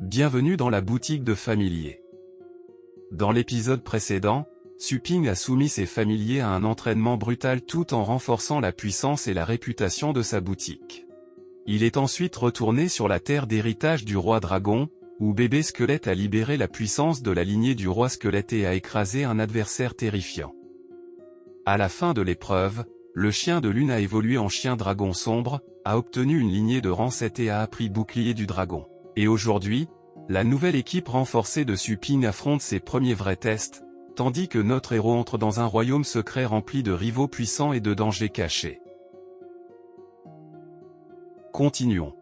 Bienvenue dans la boutique de familiers. Dans l'épisode précédent, Suping a soumis ses familiers à un entraînement brutal tout en renforçant la puissance et la réputation de sa boutique. Il est ensuite retourné sur la terre d'héritage du roi dragon, où bébé squelette a libéré la puissance de la lignée du roi squelette et a écrasé un adversaire terrifiant. À la fin de l'épreuve, le chien de lune a évolué en chien dragon sombre, a obtenu une lignée de rang 7 et a appris bouclier du dragon. Et aujourd'hui, la nouvelle équipe renforcée de Suping affronte ses premiers vrais tests, tandis que notre héros entre dans un royaume secret rempli de rivaux puissants et de dangers cachés. Continuons.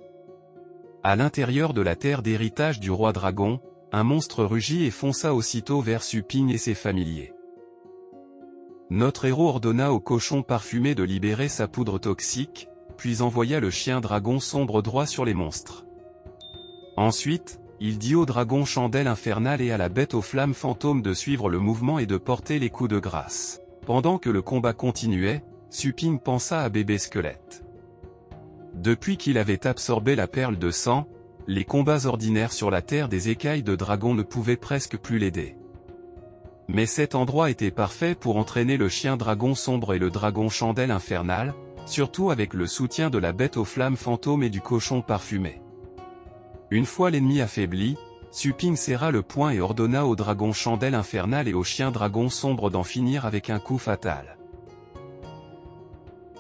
À l'intérieur de la terre d'héritage du roi dragon, un monstre rugit et fonça aussitôt vers Suping et ses familiers. Notre héros ordonna au cochon parfumé de libérer sa poudre toxique, puis envoya le chien dragon sombre droit sur les monstres. Ensuite, il dit au dragon chandelle infernale et à la bête aux flammes fantômes de suivre le mouvement et de porter les coups de grâce. Pendant que le combat continuait, Suping pensa à bébé squelette. Depuis qu'il avait absorbé la perle de sang, les combats ordinaires sur la terre des écailles de dragon ne pouvaient presque plus l'aider. Mais cet endroit était parfait pour entraîner le chien dragon sombre et le dragon chandelle infernale, surtout avec le soutien de la bête aux flammes fantômes et du cochon parfumé. Une fois l'ennemi affaibli, Suping serra le poing et ordonna au dragon chandelle infernale et au chien dragon sombre d'en finir avec un coup fatal.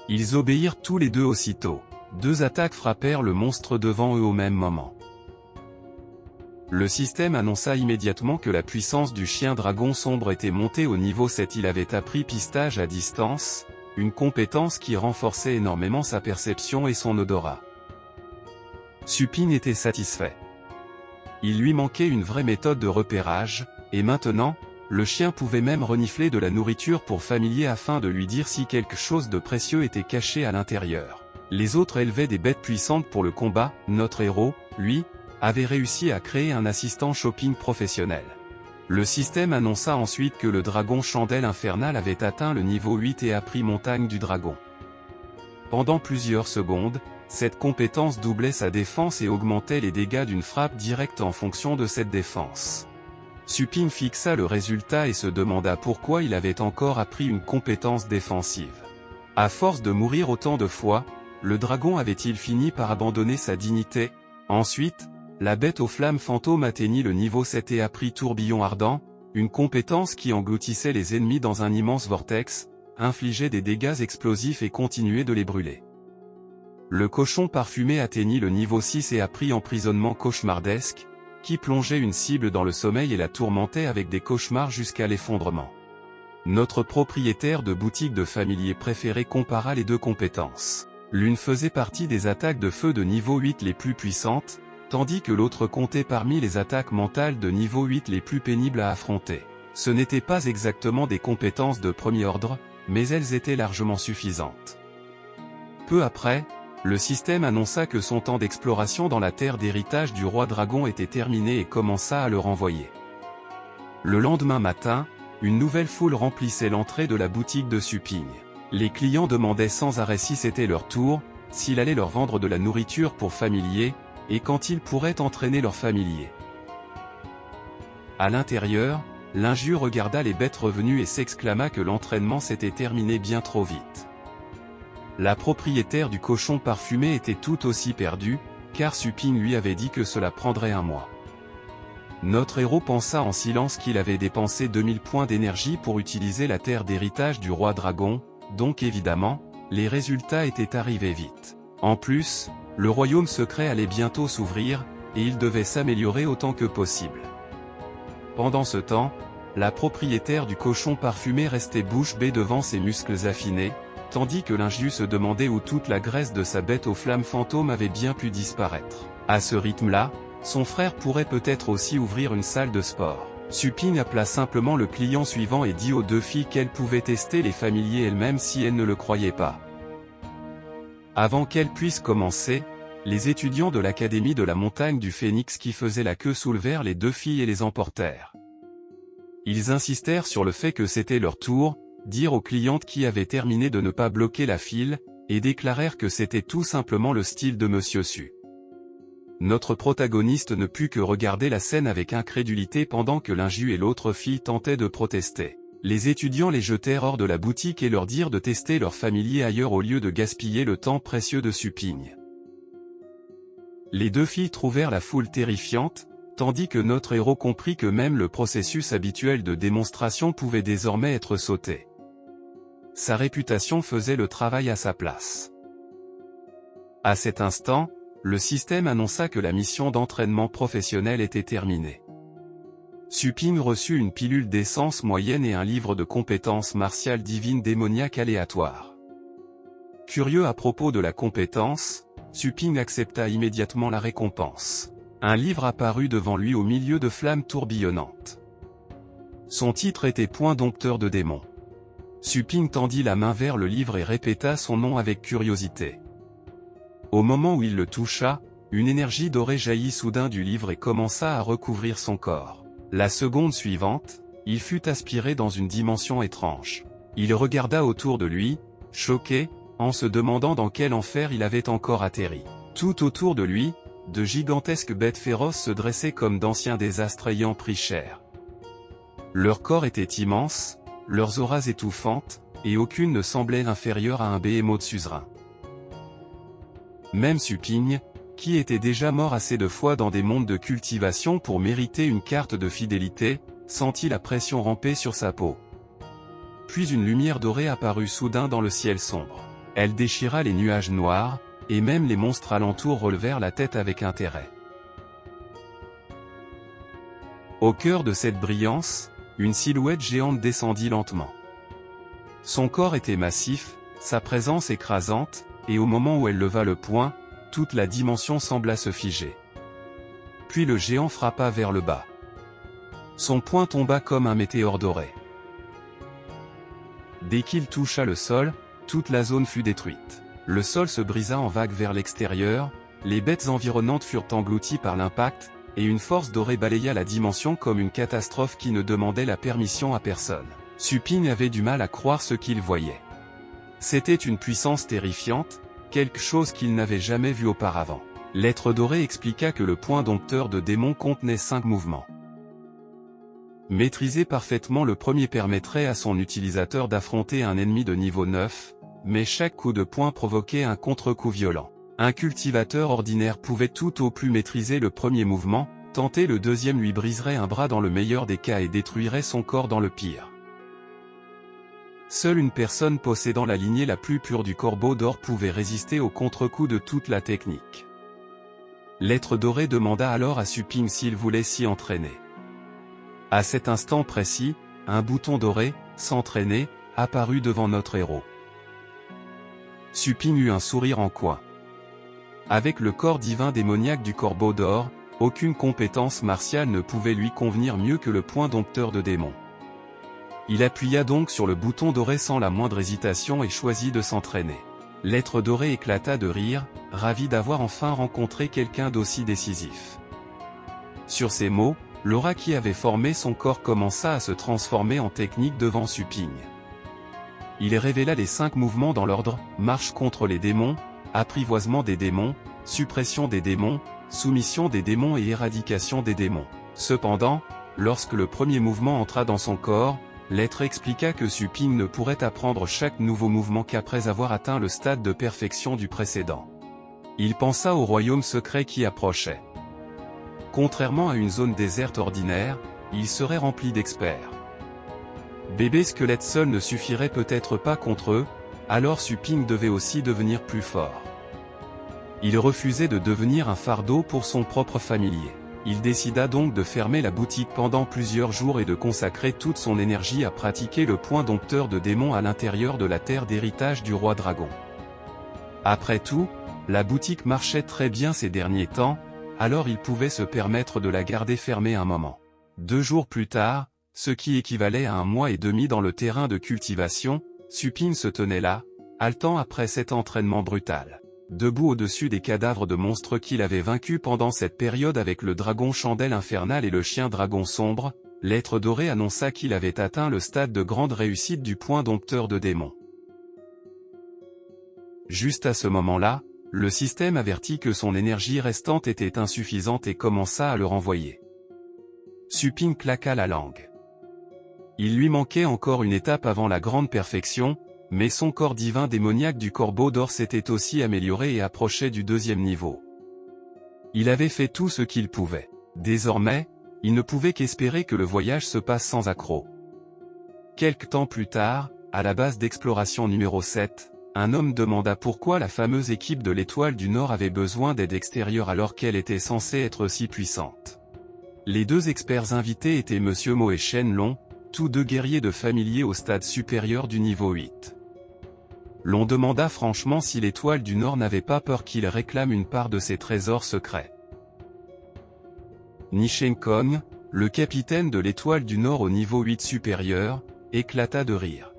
Ils obéirent tous les deux aussitôt. Deux attaques frappèrent le monstre devant eux au même moment. Le système annonça immédiatement que la puissance du chien dragon sombre était montée au niveau 7. Il avait appris pistage à distance, une compétence qui renforçait énormément sa perception et son odorat. Suping était satisfait. Il lui manquait une vraie méthode de repérage, et maintenant, le chien pouvait même renifler de la nourriture pour familier afin de lui dire si quelque chose de précieux était caché à l'intérieur. Les autres élevaient des bêtes puissantes pour le combat. Notre héros, lui, avait réussi à créer un assistant shopping professionnel. Le système annonça ensuite que le dragon chandelle infernale avait atteint le niveau 8 et appris montagne du dragon. Pendant plusieurs secondes, cette compétence doublait sa défense et augmentait les dégâts d'une frappe directe en fonction de cette défense. Suping fixa le résultat et se demanda pourquoi il avait encore appris une compétence défensive. À force de mourir autant de fois, le dragon avait-il fini par abandonner sa dignité? Ensuite, la bête aux flammes fantômes atteignit le niveau 7 et apprit tourbillon ardent, une compétence qui engloutissait les ennemis dans un immense vortex, infligeait des dégâts explosifs et continuait de les brûler. Le cochon parfumé atteignit le niveau 6 et apprit emprisonnement cauchemardesque, qui plongeait une cible dans le sommeil et la tourmentait avec des cauchemars jusqu'à l'effondrement. Notre propriétaire de boutique de familier préféré compara les deux compétences. L'une faisait partie des attaques de feu de niveau 8 les plus puissantes, tandis que l'autre comptait parmi les attaques mentales de niveau 8 les plus pénibles à affronter. Ce n'étaient pas exactement des compétences de premier ordre, mais elles étaient largement suffisantes. Peu après, le système annonça que son temps d'exploration dans la terre d'héritage du roi dragon était terminé et commença à le renvoyer. Le lendemain matin, une nouvelle foule remplissait l'entrée de la boutique de Suping. Les clients demandaient sans arrêt si c'était leur tour, s'il allait leur vendre de la nourriture pour familiers, et quand ils pourraient entraîner leurs familiers. À l'intérieur, l'injure regarda les bêtes revenues et s'exclama que l'entraînement s'était terminé bien trop vite. La propriétaire du cochon parfumé était tout aussi perdue, car Suping lui avait dit que cela prendrait un mois. Notre héros pensa en silence qu'il avait dépensé 2000 points d'énergie pour utiliser la terre d'héritage du roi dragon, donc évidemment, les résultats étaient arrivés vite. En plus, le royaume secret allait bientôt s'ouvrir, et il devait s'améliorer autant que possible. Pendant ce temps, la propriétaire du cochon parfumé restait bouche bée devant ses muscles affinés, tandis que l'injus se demandait où toute la graisse de sa bête aux flammes fantômes avait bien pu disparaître. À ce rythme-là, son frère pourrait peut-être aussi ouvrir une salle de sport. Suping appela simplement le client suivant et dit aux deux filles qu'elles pouvaient tester les familiers elles-mêmes si elles ne le croyaient pas. Avant qu'elles puissent commencer, les étudiants de l'académie de la montagne du Phénix qui faisaient la queue soulevèrent les deux filles et les emportèrent. Ils insistèrent sur le fait que c'était leur tour, dirent aux clientes qui avaient terminé de ne pas bloquer la file, et déclarèrent que c'était tout simplement le style de Monsieur Su. Notre protagoniste ne put que regarder la scène avec incrédulité pendant que l'inju et l'autre fille tentaient de protester. Les étudiants les jetèrent hors de la boutique et leur dirent de tester leur familier ailleurs au lieu de gaspiller le temps précieux de Suping. Les deux filles trouvèrent la foule terrifiante, tandis que notre héros comprit que même le processus habituel de démonstration pouvait désormais être sauté. Sa réputation faisait le travail à sa place. À cet instant, le système annonça que la mission d'entraînement professionnel était terminée. Suping reçut une pilule d'essence moyenne et un livre de compétences martiales divines démoniaques aléatoires. Curieux à propos de la compétence, Suping accepta immédiatement la récompense. Un livre apparut devant lui au milieu de flammes tourbillonnantes. Son titre était Point dompteur de démons. Suping tendit la main vers le livre et répéta son nom avec curiosité. Au moment où il le toucha, une énergie dorée jaillit soudain du livre et commença à recouvrir son corps. La seconde suivante, il fut aspiré dans une dimension étrange. Il regarda autour de lui, choqué, en se demandant dans quel enfer il avait encore atterri. Tout autour de lui, de gigantesques bêtes féroces se dressaient comme d'anciens désastres ayant pris cher. Leur corps était immense, leurs auras étouffantes, et aucune ne semblait inférieure à un behémoth suzerain. Même Suping, qui était déjà mort assez de fois dans des mondes de cultivation pour mériter une carte de fidélité, sentit la pression ramper sur sa peau. Puis une lumière dorée apparut soudain dans le ciel sombre. Elle déchira les nuages noirs, et même les monstres alentours relevèrent la tête avec intérêt. Au cœur de cette brillance, une silhouette géante descendit lentement. Son corps était massif, sa présence écrasante, et au moment où elle leva le poing, toute la dimension sembla se figer. Puis le géant frappa vers le bas. Son poing tomba comme un météore doré. Dès qu'il toucha le sol, toute la zone fut détruite. Le sol se brisa en vagues vers l'extérieur, les bêtes environnantes furent englouties par l'impact, et une force dorée balaya la dimension comme une catastrophe qui ne demandait la permission à personne. Suping avait du mal à croire ce qu'il voyait. C'était une puissance terrifiante, quelque chose qu'il n'avait jamais vu auparavant. L'être doré expliqua que le point dompteur de démons contenait 5 mouvements. Maîtriser parfaitement le premier permettrait à son utilisateur d'affronter un ennemi de niveau 9, mais chaque coup de poing provoquait un contre-coup violent. Un cultivateur ordinaire pouvait tout au plus maîtriser le premier mouvement, tenter le deuxième lui briserait un bras dans le meilleur des cas et détruirait son corps dans le pire. Seule une personne possédant la lignée la plus pure du corbeau d'or pouvait résister au contre-coup de toute la technique. L'être doré demanda alors à Suping s'il voulait s'y entraîner. À cet instant précis, un bouton doré, s'entraîner, apparut devant notre héros. Suping eut un sourire en coin. Avec le corps divin démoniaque du corbeau d'or, aucune compétence martiale ne pouvait lui convenir mieux que le point dompteur de démons. Il appuya donc sur le bouton doré sans la moindre hésitation et choisit de s'entraîner. L'être doré éclata de rire, ravi d'avoir enfin rencontré quelqu'un d'aussi décisif. Sur ces mots, l'aura qui avait formé son corps commença à se transformer en technique devant Suping. Il révéla les 5 mouvements dans l'ordre: marche contre les démons, apprivoisement des démons, suppression des démons, soumission des démons et éradication des démons. Cependant, lorsque le premier mouvement entra dans son corps, l'être expliqua que Suping ne pourrait apprendre chaque nouveau mouvement qu'après avoir atteint le stade de perfection du précédent. Il pensa au royaume secret qui approchait. Contrairement à une zone déserte ordinaire, il serait rempli d'experts. Bébé squelette seul ne suffirait peut-être pas contre eux, alors Suping devait aussi devenir plus fort. Il refusait de devenir un fardeau pour son propre familier. Il décida donc de fermer la boutique pendant plusieurs jours et de consacrer toute son énergie à pratiquer le point dompteur de démons à l'intérieur de la terre d'héritage du roi dragon. Après tout, la boutique marchait très bien ces derniers temps, alors il pouvait se permettre de la garder fermée un moment. 2 jours plus tard, ce qui équivalait à 1 mois et demi dans le terrain de cultivation, Suping se tenait là, haletant après cet entraînement brutal. Debout au-dessus des cadavres de monstres qu'il avait vaincus pendant cette période avec le dragon chandelle infernal et le chien dragon sombre, l'être doré annonça qu'il avait atteint le stade de grande réussite du point dompteur de démons. Juste à ce moment-là, Le système avertit que son énergie restante était insuffisante et commença à le renvoyer. Suping claqua la langue. Il lui manquait encore une étape avant la grande perfection, mais son corps divin démoniaque du corbeau d'or s'était aussi amélioré et approchait du 2e niveau. Il avait fait tout ce qu'il pouvait. Désormais, il ne pouvait qu'espérer que le voyage se passe sans accroc. Quelque temps plus tard, à la base d'exploration numéro 7, un homme demanda pourquoi la fameuse équipe de l'Étoile du Nord avait besoin d'aide extérieure alors qu'elle était censée être si puissante. Les 2 experts invités étaient Monsieur Mo et Shen Long, tous 2 guerriers de familier au stade supérieur du niveau 8. L'on demanda franchement si l'Étoile du Nord n'avait pas peur qu'il réclame une part de ses trésors secrets. Ni Shen Kong, le capitaine de l'Étoile du Nord au niveau 8 supérieur, éclata de rire.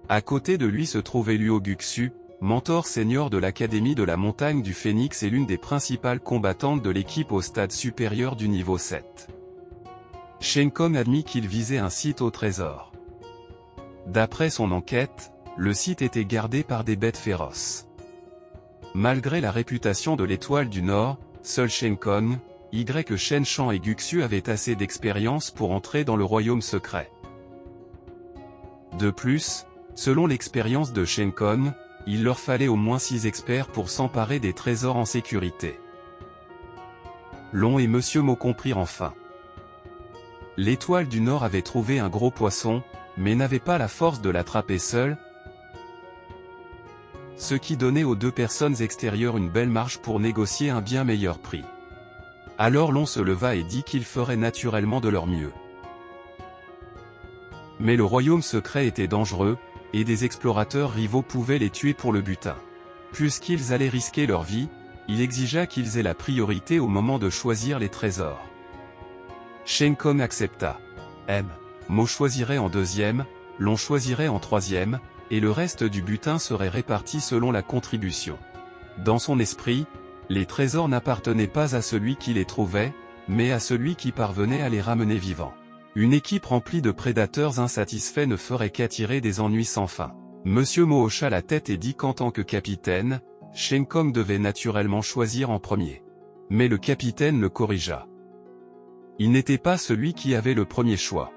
À côté de lui se trouvait Luo Guxu, mentor senior de l'Académie de la Montagne du Phénix et l'une des principales combattantes de l'équipe au stade supérieur du niveau 7. Shen Kong admit qu'il visait un site au trésor. D'après son enquête, le site était gardé par des bêtes féroces. Malgré la réputation de l'Étoile du Nord, seul Shen Kong, Shen Shan et Guxu avaient assez d'expérience pour entrer dans le royaume secret. De plus, selon l'expérience de Shen Kong, il leur fallait au moins 6 experts pour s'emparer des trésors en sécurité. Long et Monsieur Mo comprirent enfin. L'Étoile du Nord avait trouvé un gros poisson, mais n'avait pas la force de l'attraper seul, ce qui donnait aux 2 personnes extérieures une belle marge pour négocier un bien meilleur prix. Alors Long se leva et dit qu'ils feraient naturellement de leur mieux. Mais le royaume secret était dangereux, et des explorateurs rivaux pouvaient les tuer pour le butin. Puisqu'ils allaient risquer leur vie, il exigea qu'ils aient la priorité au moment de choisir les trésors. Shen Kong accepta. Mo choisirait en 2e, Long choisirait en 3e, et le reste du butin serait réparti selon la contribution. Dans son esprit, les trésors n'appartenaient pas à celui qui les trouvait, mais à celui qui parvenait à les ramener vivants. Une équipe remplie de prédateurs insatisfaits ne ferait qu'attirer des ennuis sans fin. Monsieur Mo hocha la tête et dit qu'en tant que capitaine, Shen Kong devait naturellement choisir en premier. Mais le capitaine le corrigea. Il n'était pas celui qui avait le premier choix.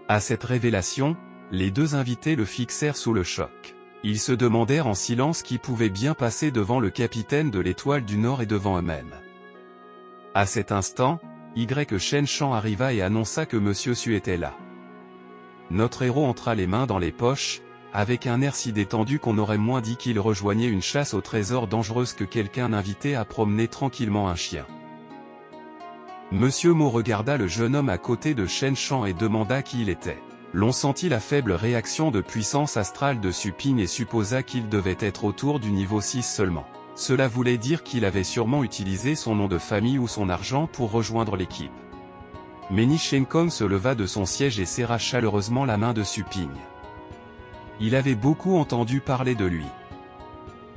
À cette révélation, les 2 invités le fixèrent sous le choc. Ils se demandèrent en silence qui pouvait bien passer devant le capitaine de l'Étoile du Nord et devant eux-mêmes. À cet instant, Shen Shan arriva et annonça que Monsieur Su était là. Notre héros entra les mains dans les poches, avec un air si détendu qu'on aurait moins dit qu'il rejoignait une chasse au trésor dangereuse que quelqu'un invité à promener tranquillement un chien. Monsieur Mo regarda le jeune homme à côté de Shen Shan et demanda qui il était. L'on sentit la faible réaction de puissance astrale de Suping et supposa qu'il devait être autour du niveau 6 seulement. Cela voulait dire qu'il avait sûrement utilisé son nom de famille ou son argent pour rejoindre l'équipe. Mais Ni Shen Kong se leva de son siège et serra chaleureusement la main de Suping. Il avait beaucoup entendu parler de lui.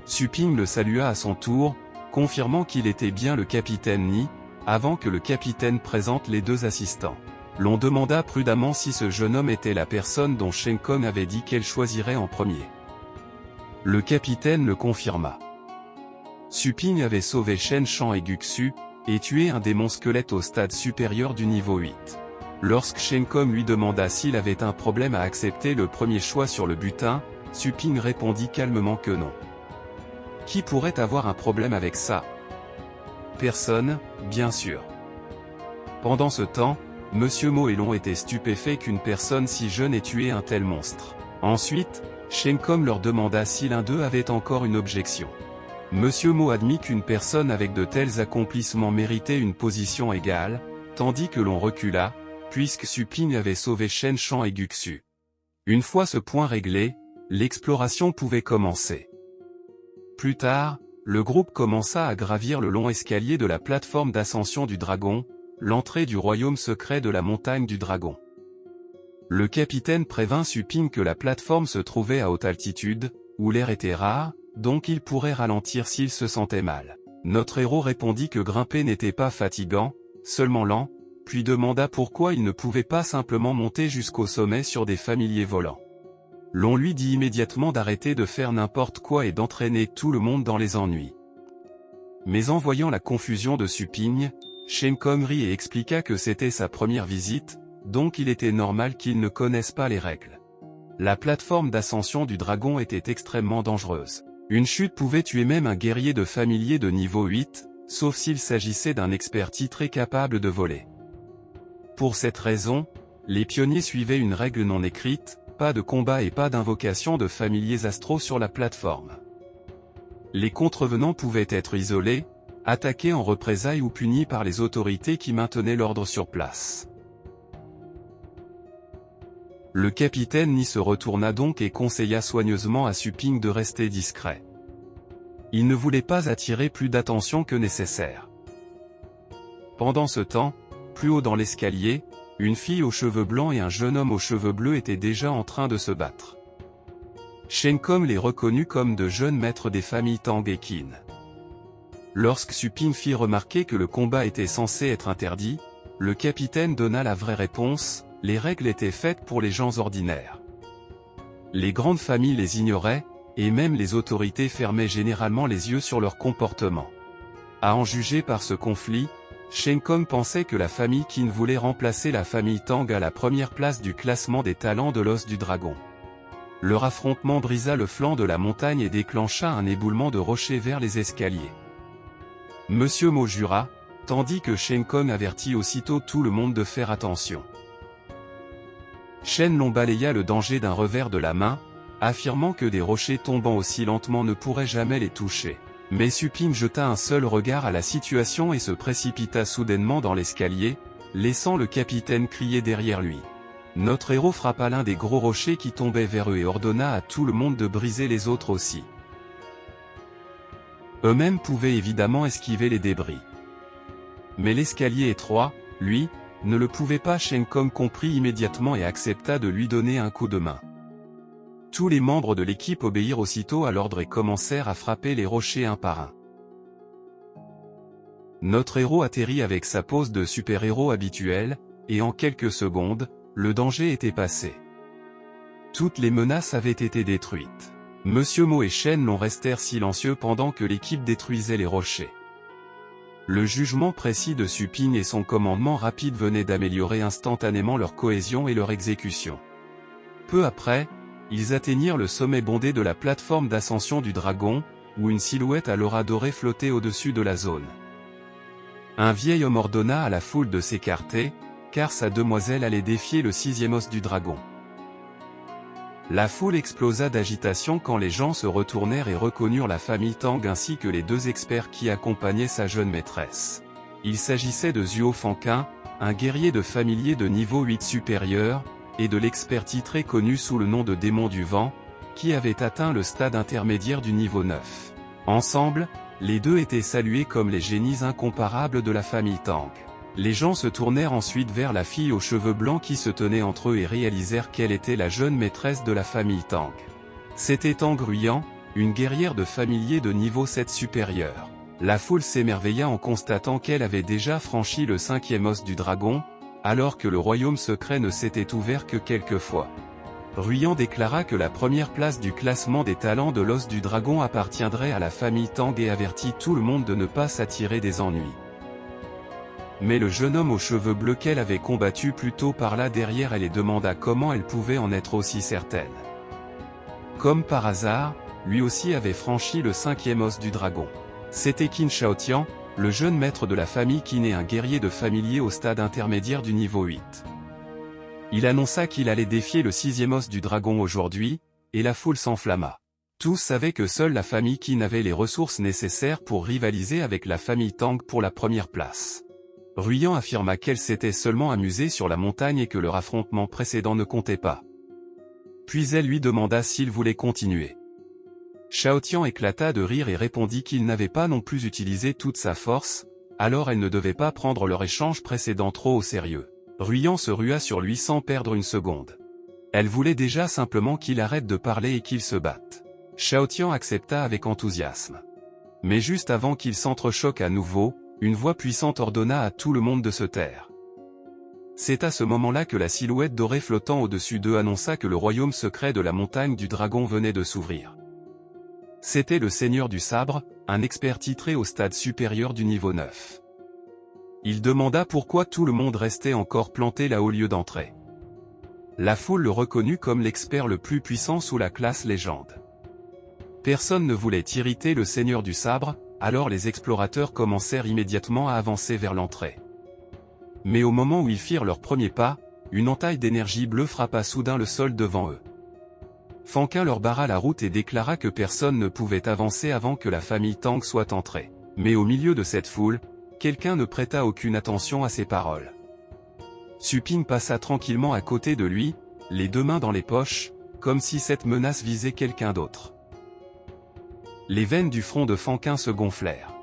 Suping le salua à son tour, confirmant qu'il était bien le capitaine Ni, avant que le capitaine présente les 2 assistants. L'on demanda prudemment si ce jeune homme était la personne dont Shen Kong avait dit qu'elle choisirait en premier. Le capitaine le confirma. Suping avait sauvé Shen Shan et Guxu, et tué un démon squelette au stade supérieur du niveau 8. Lorsque Shen Kong lui demanda s'il avait un problème à accepter le premier choix sur le butin, Suping répondit calmement que non. Qui pourrait avoir un problème avec ça? Personne, bien sûr. Pendant ce temps, Monsieur Mo et Long étaient stupéfaits qu'une personne si jeune ait tué un tel monstre. Ensuite, Shen Kong leur demanda si l'un d'eux avait encore une objection. Monsieur Mo admit qu'une personne avec de tels accomplissements méritait une position égale, tandis que l'on recula, puisque Suping avait sauvé Shen Shan et Guxu. Une fois ce point réglé, l'exploration pouvait commencer. Plus tard, le groupe commença à gravir le long escalier de la plateforme d'ascension du dragon, l'entrée du royaume secret de la montagne du dragon. Le capitaine prévint Suping que la plateforme se trouvait à haute altitude, où l'air était rare, donc il pourrait ralentir s'il se sentait mal. Notre héros répondit que grimper n'était pas fatigant, seulement lent, puis demanda pourquoi il ne pouvait pas simplement monter jusqu'au sommet sur des familiers volants. L'on lui dit immédiatement d'arrêter de faire n'importe quoi et d'entraîner tout le monde dans les ennuis. Mais en voyant la confusion de Suping, Shenkom rit et expliqua que c'était sa première visite, donc il était normal qu'il ne connaisse pas les règles. La plateforme d'ascension du dragon était extrêmement dangereuse. Une chute pouvait tuer même un guerrier de familier de niveau 8, sauf s'il s'agissait d'un expert titré capable de voler. Pour cette raison, les pionniers suivaient une règle non écrite, pas de combat et pas d'invocation de familiers astraux sur la plateforme. Les contrevenants pouvaient être isolés, attaqués en représailles ou punis par les autorités qui maintenaient l'ordre sur place. Le capitaine Ni se retourna donc et conseilla soigneusement à Suping de rester discret. Il ne voulait pas attirer plus d'attention que nécessaire. Pendant ce temps, plus haut dans l'escalier, une fille aux cheveux blancs et un jeune homme aux cheveux bleus étaient déjà en train de se battre. Shenkom les reconnut comme de jeunes maîtres des familles Tang et Qin. Lorsque Suping fit remarquer que le combat était censé être interdit, le capitaine donna la vraie réponse: les règles étaient faites pour les gens ordinaires. Les grandes familles les ignoraient, et même les autorités fermaient généralement les yeux sur leur comportement. À en juger par ce conflit, Shenkom pensait que la famille Qin voulait remplacer la famille Tang à la première place du classement des talents de l'os du dragon. Leur affrontement brisa le flanc de la montagne et déclencha un éboulement de rochers vers les escaliers. Monsieur Mo jura, tandis que Shenkom avertit aussitôt tout le monde de faire attention. Shenlong balaya le danger d'un revers de la main, affirmant que des rochers tombant aussi lentement ne pourraient jamais les toucher. Mais Suping jeta un seul regard à la situation et se précipita soudainement dans l'escalier, laissant le capitaine crier derrière lui. Notre héros frappa l'un des gros rochers qui tombaient vers eux et ordonna à tout le monde de briser les autres aussi. Eux-mêmes pouvaient évidemment esquiver les débris. Mais l'escalier étroit, lui, ne le pouvait pas. Shenkom comprit immédiatement et accepta de lui donner un coup de main. Tous les membres de l'équipe obéirent aussitôt à l'ordre et commencèrent à frapper les rochers un par un. Notre héros atterrit avec sa pose de super-héros habituelle, et en quelques secondes, le danger était passé. Toutes les menaces avaient été détruites. Monsieur Mo et Shenlong restèrent silencieux pendant que l'équipe détruisait les rochers. Le jugement précis de Suping et son commandement rapide venaient d'améliorer instantanément leur cohésion et leur exécution. Peu après, ils atteignirent le sommet bondé de la plateforme d'ascension du dragon, où une silhouette à l'aura dorée flottait au-dessus de la zone. Un vieil homme ordonna à la foule de s'écarter, car sa demoiselle allait défier le 6e os du dragon. La foule explosa d'agitation quand les gens se retournèrent et reconnurent la famille Tang ainsi que les deux experts qui accompagnaient sa jeune maîtresse. Il s'agissait de Zuo Fangqin, un guerrier de familier de niveau 8 supérieur, et de l'expert titré connu sous le nom de démon du vent, qui avait atteint le stade intermédiaire du niveau 9. Ensemble, les deux étaient salués comme les génies incomparables de la famille Tang. Les gens se tournèrent ensuite vers la fille aux cheveux blancs qui se tenait entre eux et réalisèrent qu'elle était la jeune maîtresse de la famille Tang. C'était Tang Ruyan, une guerrière de familier de niveau 7 supérieur. La foule s'émerveilla en constatant qu'elle avait déjà franchi le 5e os du dragon, alors que le royaume secret ne s'était ouvert que quelques fois. Ruyan déclara que la première place du classement des talents de l'os du dragon appartiendrait à la famille Tang et avertit tout le monde de ne pas s'attirer des ennuis. Mais le jeune homme aux cheveux bleus qu'elle avait combattu plus tôt parla derrière elle et demanda comment elle pouvait en être aussi certaine. Comme par hasard, lui aussi avait franchi le 5e os du dragon. C'était Qin Shaotian, le jeune maître de la famille Qin et un guerrier de familier au stade intermédiaire du niveau 8. Il annonça qu'il allait défier le 6e os du dragon aujourd'hui, et la foule s'enflamma. Tous savaient que seule la famille Qin avait les ressources nécessaires pour rivaliser avec la famille Tang pour la première place. Ruyan affirma qu'elle s'était seulement amusée sur la montagne et que leur affrontement précédent ne comptait pas. Puis elle lui demanda s'il voulait continuer. Shaotian éclata de rire et répondit qu'il n'avait pas non plus utilisé toute sa force, alors elle ne devait pas prendre leur échange précédent trop au sérieux. Ruyan se rua sur lui sans perdre une seconde. Elle voulait déjà simplement qu'il arrête de parler et qu'il se batte. Shaotian accepta avec enthousiasme. Mais juste avant qu'ils s'entrechoquent à nouveau, une voix puissante ordonna à tout le monde de se taire. C'est à ce moment-là que la silhouette dorée flottant au-dessus d'eux annonça que le royaume secret de la montagne du dragon venait de s'ouvrir. C'était le Seigneur du Sabre, un expert titré au stade supérieur du niveau 9. Il demanda pourquoi tout le monde restait encore planté là au lieu d'entrer. La foule le reconnut comme l'expert le plus puissant sous la classe légende. Personne ne voulait irriter le Seigneur du Sabre, alors les explorateurs commencèrent immédiatement à avancer vers l'entrée. Mais au moment où ils firent leur premier pas, une entaille d'énergie bleue frappa soudain le sol devant eux. Fankin leur barra la route et déclara que personne ne pouvait avancer avant que la famille Tang soit entrée. Mais au milieu de cette foule, quelqu'un ne prêta aucune attention à ses paroles. Suping passa tranquillement à côté de lui, les deux mains dans les poches, comme si cette menace visait quelqu'un d'autre. Les veines du front de Fankin se gonflèrent.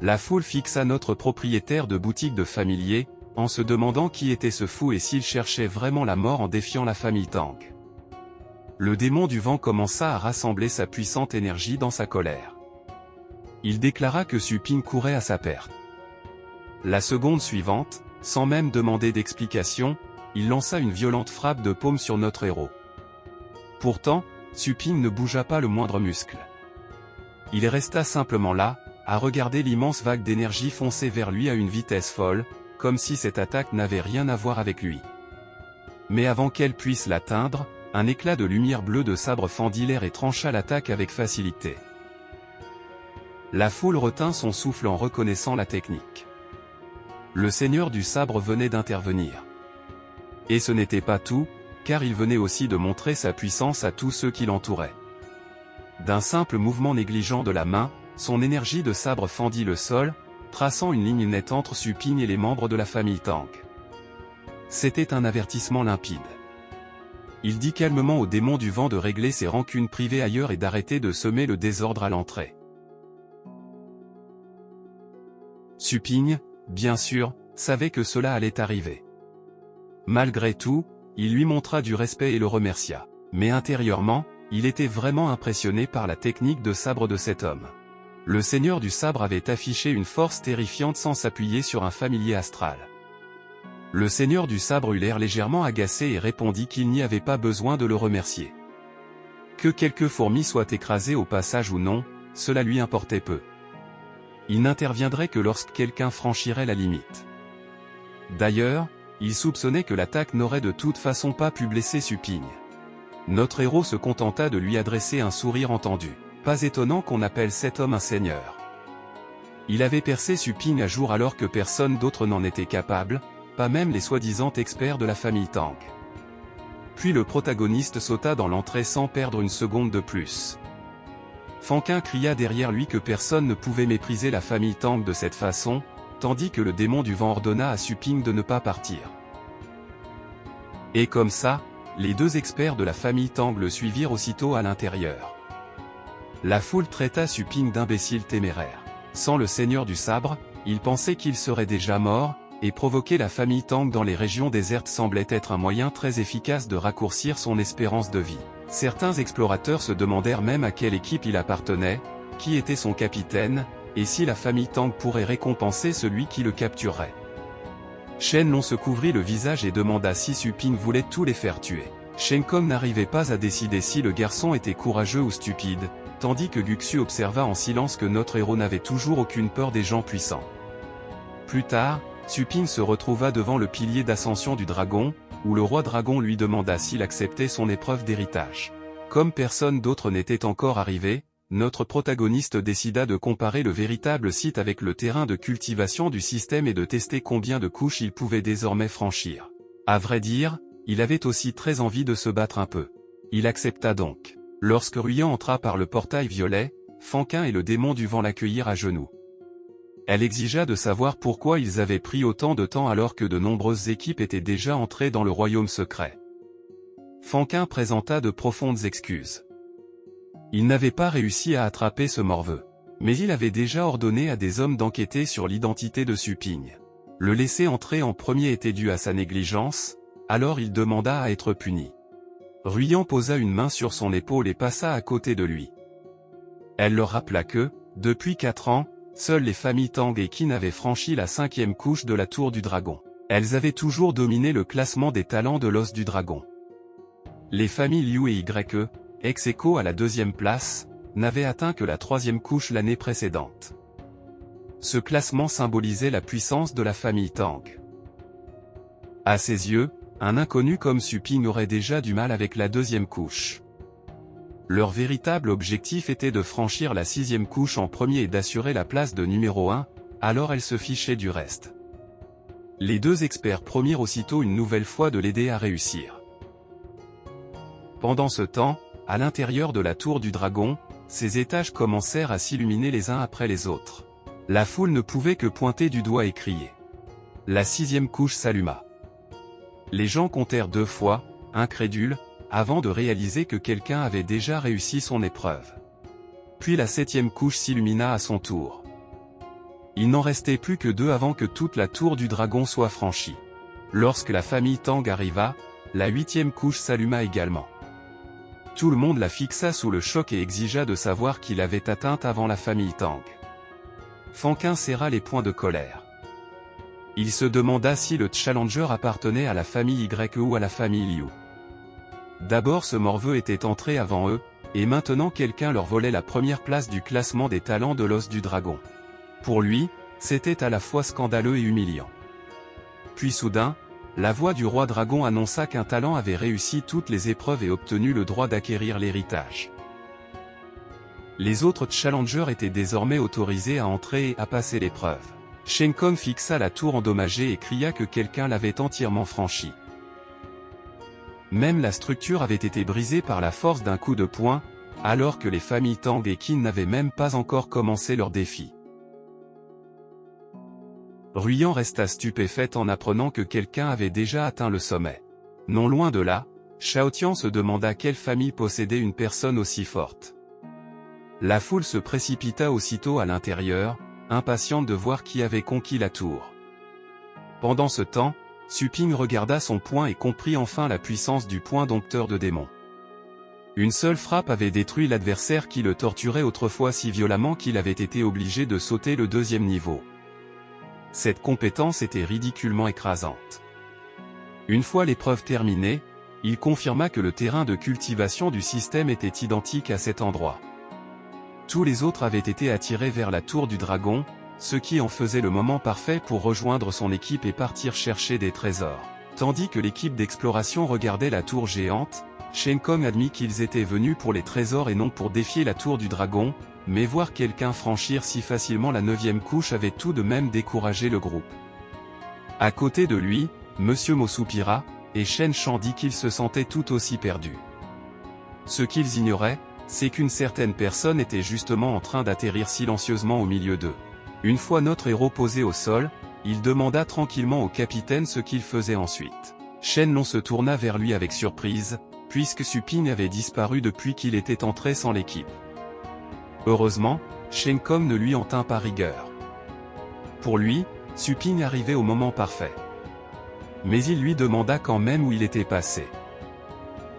La foule fixa notre propriétaire de boutique de familier, en se demandant qui était ce fou et s'il cherchait vraiment la mort en défiant la famille Tang. Le démon du vent commença à rassembler sa puissante énergie dans sa colère. Il déclara que Suping courait à sa perte. La seconde suivante, sans même demander d'explication, il lança une violente frappe de paume sur notre héros. Pourtant, Suping ne bougea pas le moindre muscle. Il resta simplement là, à regarder l'immense vague d'énergie foncer vers lui à une vitesse folle, comme si cette attaque n'avait rien à voir avec lui. Mais avant qu'elle puisse l'atteindre, un éclat de lumière bleue de sabre fendit l'air et trancha l'attaque avec facilité. La foule retint son souffle en reconnaissant la technique. Le Seigneur du Sabre venait d'intervenir. Et ce n'était pas tout, car il venait aussi de montrer sa puissance à tous ceux qui l'entouraient. D'un simple mouvement négligent de la main, son énergie de sabre fendit le sol, traçant une ligne nette entre Suping et les membres de la famille Tang. C'était un avertissement limpide. Il dit calmement au démon du vent de régler ses rancunes privées ailleurs et d'arrêter de semer le désordre à l'entrée. Suping, bien sûr, savait que cela allait arriver. Malgré tout, il lui montra du respect et le remercia. Mais intérieurement, il était vraiment impressionné par la technique de sabre de cet homme. Le Seigneur du Sabre avait affiché une force terrifiante sans s'appuyer sur un familier astral. Le Seigneur du Sabre eut l'air légèrement agacé et répondit qu'il n'y avait pas besoin de le remercier. Que quelques fourmis soient écrasées au passage ou non, cela lui importait peu. Il n'interviendrait que lorsque quelqu'un franchirait la limite. D'ailleurs, il soupçonnait que l'attaque n'aurait de toute façon pas pu blesser Suping. Notre héros se contenta de lui adresser un sourire entendu. Pas étonnant qu'on appelle cet homme un seigneur. Il avait percé Suping à jour alors que personne d'autre n'en était capable, pas même les soi-disant experts de la famille Tang. Puis le protagoniste sauta dans l'entrée sans perdre une seconde de plus. Fankin cria derrière lui que personne ne pouvait mépriser la famille Tang de cette façon, tandis que le démon du vent ordonna à Suping de ne pas partir. Et comme ça, les deux experts de la famille Tang le suivirent aussitôt à l'intérieur. La foule traita Suping d'imbécile téméraire. Sans le Seigneur du Sabre, il pensait qu'il serait déjà mort, et provoquer la famille Tang dans les régions désertes semblait être un moyen très efficace de raccourcir son espérance de vie. Certains explorateurs se demandèrent même à quelle équipe il appartenait, qui était son capitaine, et si la famille Tang pourrait récompenser celui qui le capturerait. Shen Long se couvrit le visage et demanda si Suping voulait tous les faire tuer. Shen Kong n'arrivait pas à décider si le garçon était courageux ou stupide, tandis que Guxu observa en silence que notre héros n'avait toujours aucune peur des gens puissants. Plus tard, Suping se retrouva devant le pilier d'ascension du dragon, où le roi dragon lui demanda s'il acceptait son épreuve d'héritage. Comme personne d'autre n'était encore arrivé, notre protagoniste décida de comparer le véritable site avec le terrain de cultivation du système et de tester combien de couches il pouvait désormais franchir. À vrai dire, il avait aussi très envie de se battre un peu. Il accepta donc. Lorsque Ruyan entra par le portail violet, Fankin et le démon du vent l'accueillirent à genoux. Elle exigea de savoir pourquoi ils avaient pris autant de temps alors que de nombreuses équipes étaient déjà entrées dans le royaume secret. Fankin présenta de profondes excuses. Il n'avait pas réussi à attraper ce morveux. Mais il avait déjà ordonné à des hommes d'enquêter sur l'identité de Suping. Le laisser entrer en premier était dû à sa négligence, alors il demanda à être puni. Ruyan posa une main sur son épaule et passa à côté de lui. Elle leur rappela que, depuis 4 ans, seules les familles Tang et Qin avaient franchi la 5e couche de la tour du dragon. Elles avaient toujours dominé le classement des talents de l'os du dragon. Les familles Liu et YE, ex aequo à la 2e place, n'avaient atteint que la 3e couche l'année précédente. Ce classement symbolisait la puissance de la famille Tang. À ses yeux, un inconnu comme Su Ping aurait déjà du mal avec la 2e couche. Leur véritable objectif était de franchir la 6e couche en premier et d'assurer la place de numéro 1, alors elles se fichaient du reste. Les deux experts promirent aussitôt une nouvelle fois de l'aider à réussir. Pendant ce temps, à l'intérieur de la tour du dragon, ses étages commencèrent à s'illuminer les uns après les autres. La foule ne pouvait que pointer du doigt et crier. La 6e couche s'alluma. Les gens comptèrent 2 fois, incrédules, avant de réaliser que quelqu'un avait déjà réussi son épreuve. Puis la 7e couche s'illumina à son tour. Il n'en restait plus que 2 avant que toute la tour du dragon soit franchie. Lorsque la famille Tang arriva, la 8e couche s'alluma également. Tout le monde la fixa sous le choc et exigea de savoir qui l'avait atteinte avant la famille Tang. Fanqin serra les poings de colère. Il se demanda si le challenger appartenait à la famille YE ou à la famille Liu. D'abord ce morveux était entré avant eux, et maintenant quelqu'un leur volait la première place du classement des talents de l'os du dragon. Pour lui, c'était à la fois scandaleux et humiliant. Puis soudain, la voix du roi dragon annonça qu'un talent avait réussi toutes les épreuves et obtenu le droit d'acquérir l'héritage. Les autres challengers étaient désormais autorisés à entrer et à passer l'épreuve. Shen Kong fixa la tour endommagée et cria que quelqu'un l'avait entièrement franchie. Même la structure avait été brisée par la force d'un coup de poing, alors que les familles Tang et Qin n'avaient même pas encore commencé leur défi. Ruyan resta stupéfaite en apprenant que quelqu'un avait déjà atteint le sommet. Non loin de là, Xiaotian se demanda quelle famille possédait une personne aussi forte. La foule se précipita aussitôt à l'intérieur, impatiente de voir qui avait conquis la tour. Pendant ce temps, Su Ping regarda son poing et comprit enfin la puissance du poing dompteur de démons. Une seule frappe avait détruit l'adversaire qui le torturait autrefois si violemment qu'il avait été obligé de sauter le 2e niveau. Cette compétence était ridiculement écrasante. Une fois l'épreuve terminée, il confirma que le terrain de cultivation du système était identique à cet endroit. Tous les autres avaient été attirés vers la tour du dragon, ce qui en faisait le moment parfait pour rejoindre son équipe et partir chercher des trésors. Tandis que l'équipe d'exploration regardait la tour géante, Shen Kong admit qu'ils étaient venus pour les trésors et non pour défier la tour du dragon, mais voir quelqu'un franchir si facilement la 9e couche avait tout de même découragé le groupe. À côté de lui, Monsieur Mo soupira, et Shen Shan dit qu'il se sentait tout aussi perdu. Ce qu'ils ignoraient, c'est qu'une certaine personne était justement en train d'atterrir silencieusement au milieu d'eux. Une fois notre héros posé au sol, il demanda tranquillement au capitaine ce qu'il faisait ensuite. Shen Long se tourna vers lui avec surprise, puisque Su Ping avait disparu depuis qu'il était entré sans l'équipe. Heureusement, Shen Kong ne lui en tint pas rigueur. Pour lui, Su Ping arrivait au moment parfait. Mais il lui demanda quand même où il était passé.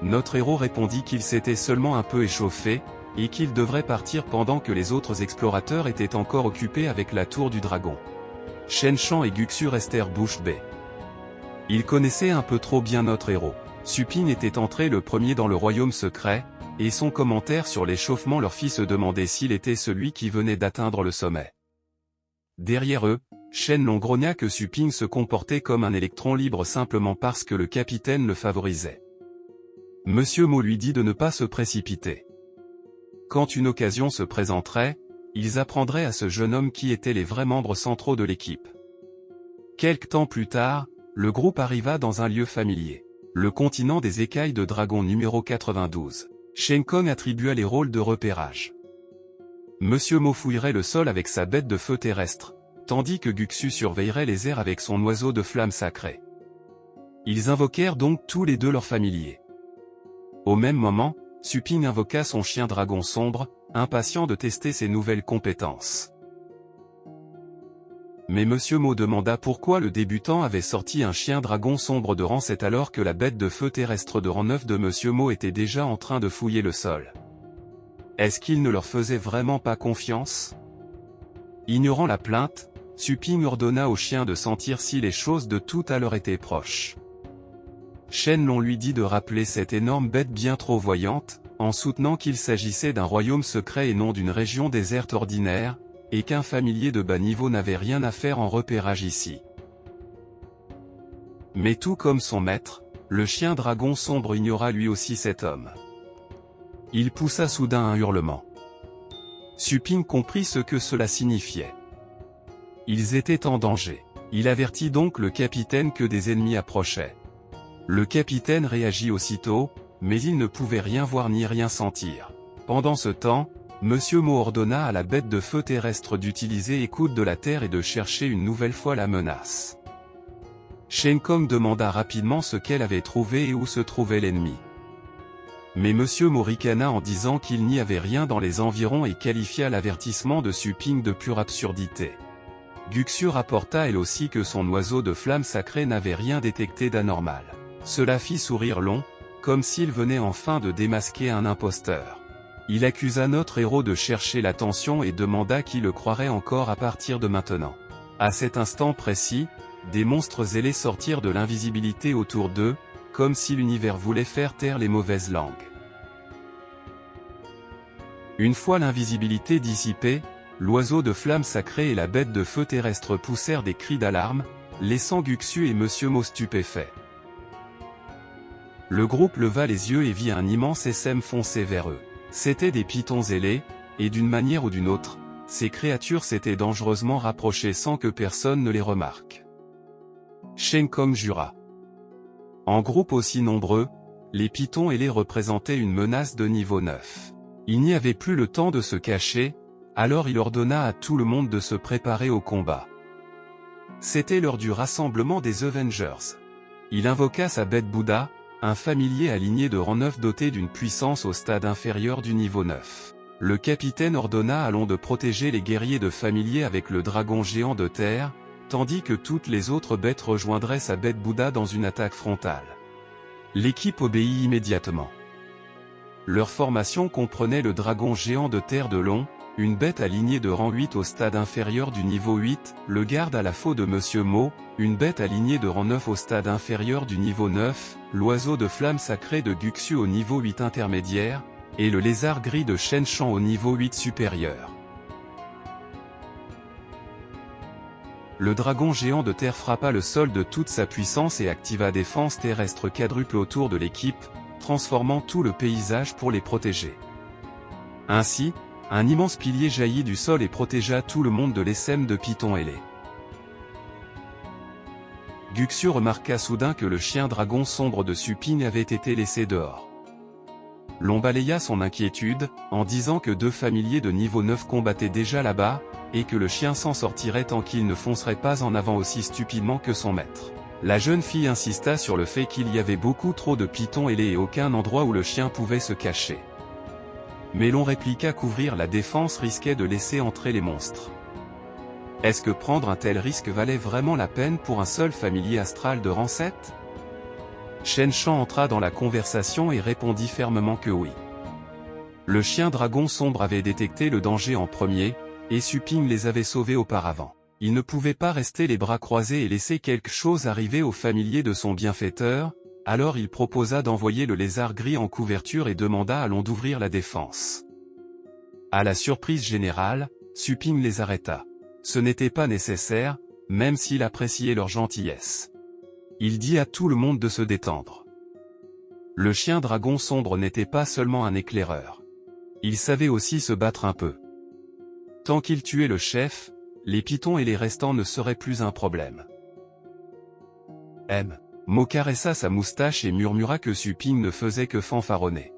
Notre héros répondit qu'il s'était seulement un peu échauffé, et qu'il devrait partir pendant que les autres explorateurs étaient encore occupés avec la tour du dragon. Shen Shan et Guxu restèrent bouche bée. Ils connaissaient un peu trop bien notre héros. Su Ping était entré le premier dans le royaume secret, et son commentaire sur l'échauffement leur fit se demander s'il était celui qui venait d'atteindre le sommet. Derrière eux, Shen Long grogna que Su Ping se comportait comme un électron libre simplement parce que le capitaine le favorisait. Monsieur Mo lui dit de ne pas se précipiter. Quand une occasion se présenterait, ils apprendraient à ce jeune homme qui étaient les vrais membres centraux de l'équipe. Quelque temps plus tard, le groupe arriva dans un lieu familier. Le continent des écailles de dragon numéro 92. Shen Kong attribua les rôles de repérage. Monsieur Mo fouillerait le sol avec sa bête de feu terrestre, tandis que Guxu surveillerait les airs avec son oiseau de flamme sacrée. Ils invoquèrent donc tous les deux leurs familiers. Au même moment, Su Ping invoqua son chien dragon sombre, impatient de tester ses nouvelles compétences. Mais Monsieur Mo demanda pourquoi le débutant avait sorti un chien dragon sombre de rang 7 alors que la bête de feu terrestre de rang 9 de Monsieur Mo était déjà en train de fouiller le sol. Est-ce qu'il ne leur faisait vraiment pas confiance? Ignorant la plainte, Su Ping ordonna au chien de sentir si les choses de tout à l'heure étaient proches. Shenlong lui dit de rappeler cette énorme bête bien trop voyante, en soutenant qu'il s'agissait d'un royaume secret et non d'une région déserte ordinaire, et qu'un familier de bas niveau n'avait rien à faire en repérage ici. Mais tout comme son maître, le chien dragon sombre ignora lui aussi cet homme. Il poussa soudain un hurlement. Su Ping comprit ce que cela signifiait. Ils étaient en danger. Il avertit donc le capitaine que des ennemis approchaient. Le capitaine réagit aussitôt, mais il ne pouvait rien voir ni rien sentir. Pendant ce temps, Monsieur Mo ordonna à la bête de feu terrestre d'utiliser écoute de la terre et de chercher une nouvelle fois la menace. Shen Kong demanda rapidement ce qu'elle avait trouvé et où se trouvait l'ennemi. Mais Monsieur Mo ricana en disant qu'il n'y avait rien dans les environs et qualifia l'avertissement de Su Ping de pure absurdité. Guxu rapporta elle aussi que son oiseau de flamme sacrée n'avait rien détecté d'anormal. Cela fit sourire Long, comme s'il venait enfin de démasquer un imposteur. Il accusa notre héros de chercher l'attention et demanda qui le croirait encore à partir de maintenant. À cet instant précis, des monstres ailés sortirent de l'invisibilité autour d'eux, comme si l'univers voulait faire taire les mauvaises langues. Une fois l'invisibilité dissipée, l'oiseau de flamme sacrée et la bête de feu terrestre poussèrent des cris d'alarme, laissant Guxu et Monsieur Mo stupéfaits. Le groupe leva les yeux et vit un immense SM foncer vers eux. C'étaient des pitons ailés, et d'une manière ou d'une autre, ces créatures s'étaient dangereusement rapprochées sans que personne ne les remarque. Shen Kong jura. En groupe aussi nombreux, les pitons ailés représentaient une menace de niveau 9. Il n'y avait plus le temps de se cacher, alors il ordonna à tout le monde de se préparer au combat. C'était l'heure du rassemblement des Avengers. Il invoqua sa bête Bouddha, un familier aligné de rang 9 doté d'une puissance au stade inférieur du niveau 9. Le capitaine ordonna à Long de protéger les guerriers de familier avec le dragon géant de terre, tandis que toutes les autres bêtes rejoindraient sa bête Bouddha dans une attaque frontale. L'équipe obéit immédiatement. Leur formation comprenait le dragon géant de terre de Long, une bête alignée de rang 8 au stade inférieur du niveau 8, le garde à la faux de Monsieur Mo, une bête alignée de rang 9 au stade inférieur du niveau 9, l'oiseau de flamme sacrée de Guxu au niveau 8 intermédiaire, et le lézard gris de Shen Shan au niveau 8 supérieur. Le dragon géant de terre frappa le sol de toute sa puissance et activa défense terrestre quadruple autour de l'équipe, transformant tout le paysage pour les protéger. Ainsi, un immense pilier jaillit du sol et protégea tout le monde de l'essème de pitons ailés. Guxu remarqua soudain que le chien dragon sombre de Su Ping avait été laissé dehors. L'on balaya son inquiétude, en disant que 2 familiers de niveau 9 combattaient déjà là-bas, et que le chien s'en sortirait tant qu'il ne foncerait pas en avant aussi stupidement que son maître. La jeune fille insista sur le fait qu'il y avait beaucoup trop de pitons ailés et aucun endroit où le chien pouvait se cacher. Mais l'on répliqua qu'ouvrir la défense risquait de laisser entrer les monstres. Est-ce que prendre un tel risque valait vraiment la peine pour un seul familier astral de rang 7 ? Shen Shan entra dans la conversation et répondit fermement que oui. Le chien dragon sombre avait détecté le danger en premier, et Su Ping les avait sauvés auparavant. Il ne pouvait pas rester les bras croisés et laisser quelque chose arriver aux familiers de son bienfaiteur, alors il proposa d'envoyer le lézard gris en couverture et demanda à Long d'ouvrir la défense. À la surprise générale, Su Ping les arrêta. Ce n'était pas nécessaire, même s'il appréciait leur gentillesse. Il dit à tout le monde de se détendre. Le chien dragon sombre n'était pas seulement un éclaireur. Il savait aussi se battre un peu. Tant qu'il tuait le chef, les pitons et les restants ne seraient plus un problème. Mo caressa sa moustache et murmura que Su Ping ne faisait que fanfaronner.